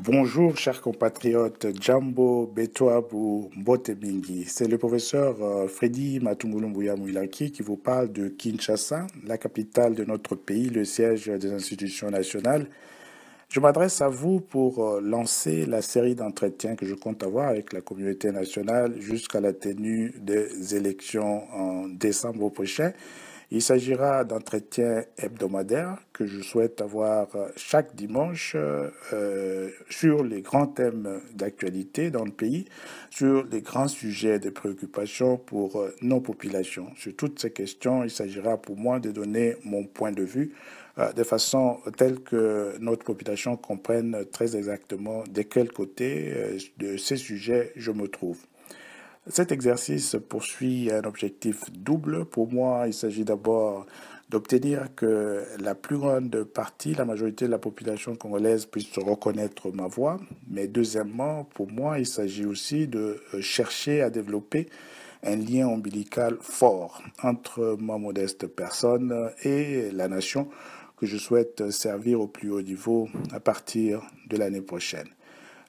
Bonjour chers compatriotes, Jambo, Betoabou, Mbotemingi. C'est le professeur Freddy Matungulu Mbuyamouilaki qui vous parle de Kinshasa, la capitale de notre pays, le siège des institutions nationales. Je m'adresse à vous pour lancer la série d'entretiens que je compte avoir avec la communauté nationale jusqu'à la tenue des élections en décembre prochain. Il s'agira d'entretiens hebdomadaires que je souhaite avoir chaque dimanche sur les grands thèmes d'actualité dans le pays, sur les grands sujets de préoccupation pour nos populations. Sur toutes ces questions, il s'agira pour moi de donner mon point de vue de façon telle que notre population comprenne très exactement de quel côté de ces sujets je me trouve. Cet exercice poursuit un objectif double. Pour moi, il s'agit d'abord d'obtenir que la plus grande partie, la majorité de la population congolaise puisse reconnaître ma voix. Mais deuxièmement, pour moi, il s'agit aussi de chercher à développer un lien ombilical fort entre ma modeste personne et la nation que je souhaite servir au plus haut niveau à partir de l'année prochaine.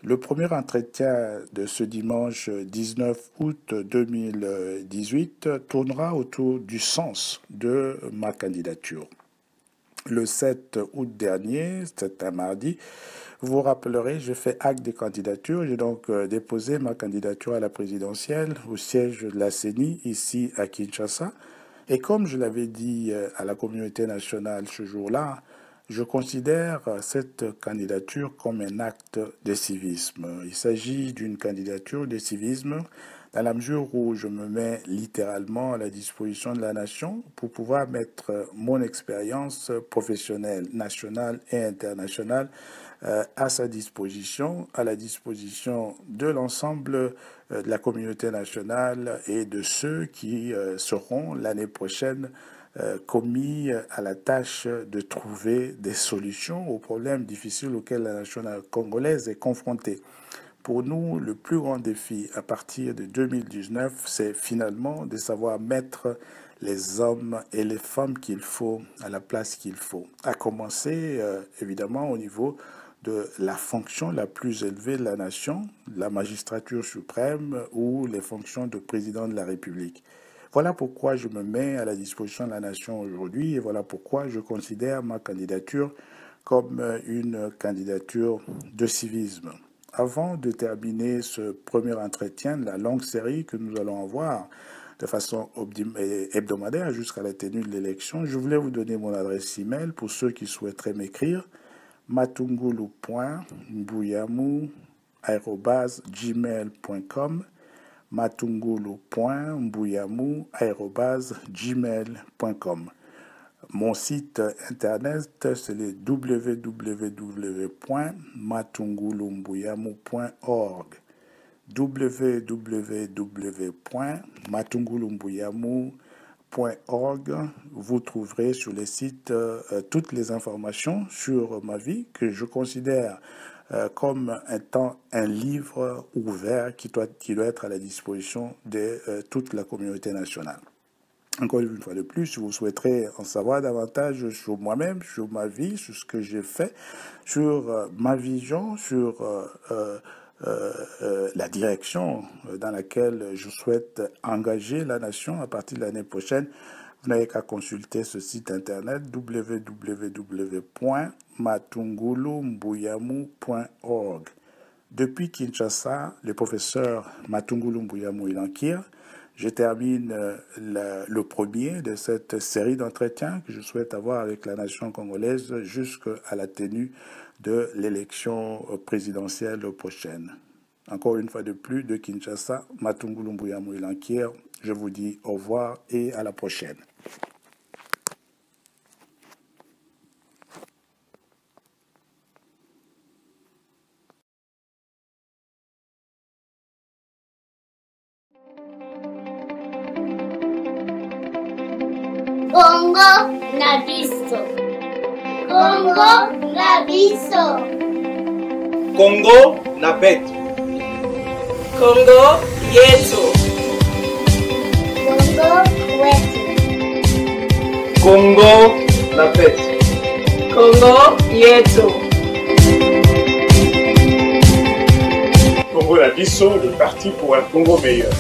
Le premier entretien de ce dimanche 19 août 2018 tournera autour du sens de ma candidature. Le 7 août dernier, c'est un mardi, vous vous rappellerez, j'ai fait acte de candidature. J'ai donc déposé ma candidature à la présidentielle au siège de la CENI, ici à Kinshasa. Et comme je l'avais dit à la communauté nationale ce jour-là, je considère cette candidature comme un acte de civisme. Il s'agit d'une candidature de civisme dans la mesure où je me mets littéralement à la disposition de la nation pour pouvoir mettre mon expérience professionnelle, nationale et internationale à sa disposition, à la disposition de l'ensemble de la communauté nationale et de ceux qui seront l'année prochaine commis à la tâche de trouver des solutions aux problèmes difficiles auxquels la nation congolaise est confrontée. Pour nous, le plus grand défi à partir de 2019, c'est finalement de savoir mettre les hommes et les femmes qu'il faut à la place qu'il faut. À commencer, évidemment, au niveau de la fonction la plus élevée de la nation, la magistrature suprême ou les fonctions de président de la République. Voilà pourquoi je me mets à la disposition de la nation aujourd'hui et voilà pourquoi je considère ma candidature comme une candidature de civisme. Avant de terminer ce premier entretien de la longue série que nous allons avoir de façon hebdomadaire jusqu'à la tenue de l'élection, je voulais vous donner mon adresse email pour ceux qui souhaiteraient m'écrire matungulu.mbuyamou@gmail.com matungulu.mbuyamou@gmail.com. Mon site internet, c'est le www.matungulumbuyamou.org www.matungulumbuyamou.org. Vous trouverez sur le site toutes les informations sur ma vie que je considère comme étant un livre ouvert qui doit être à la disposition de toute la communauté nationale. Encore une fois de plus, si vous souhaiterez en savoir davantage sur moi-même, sur ma vie, sur ce que j'ai fait, sur ma vision, sur la direction dans laquelle je souhaite engager la nation à partir de l'année prochaine, vous n'avez qu'à consulter ce site internet www.matungulumbuyamou.org. Depuis Kinshasa, le professeur Matungulu Mbuyamouilaki, je termine le premier de cette série d'entretiens que je souhaite avoir avec la nation congolaise jusqu'à la tenue de l'élection présidentielle prochaine. Encore une fois de plus, de Kinshasa, Matungulu Mbuyamouilaki, je vous dis au revoir et à la prochaine. Congo na biso. Congo na biso. Congo na betu. Congo yetu. Congo wetu. Congo na betu. Congo yetu. Nabiso, le parti pour un Congo meilleur.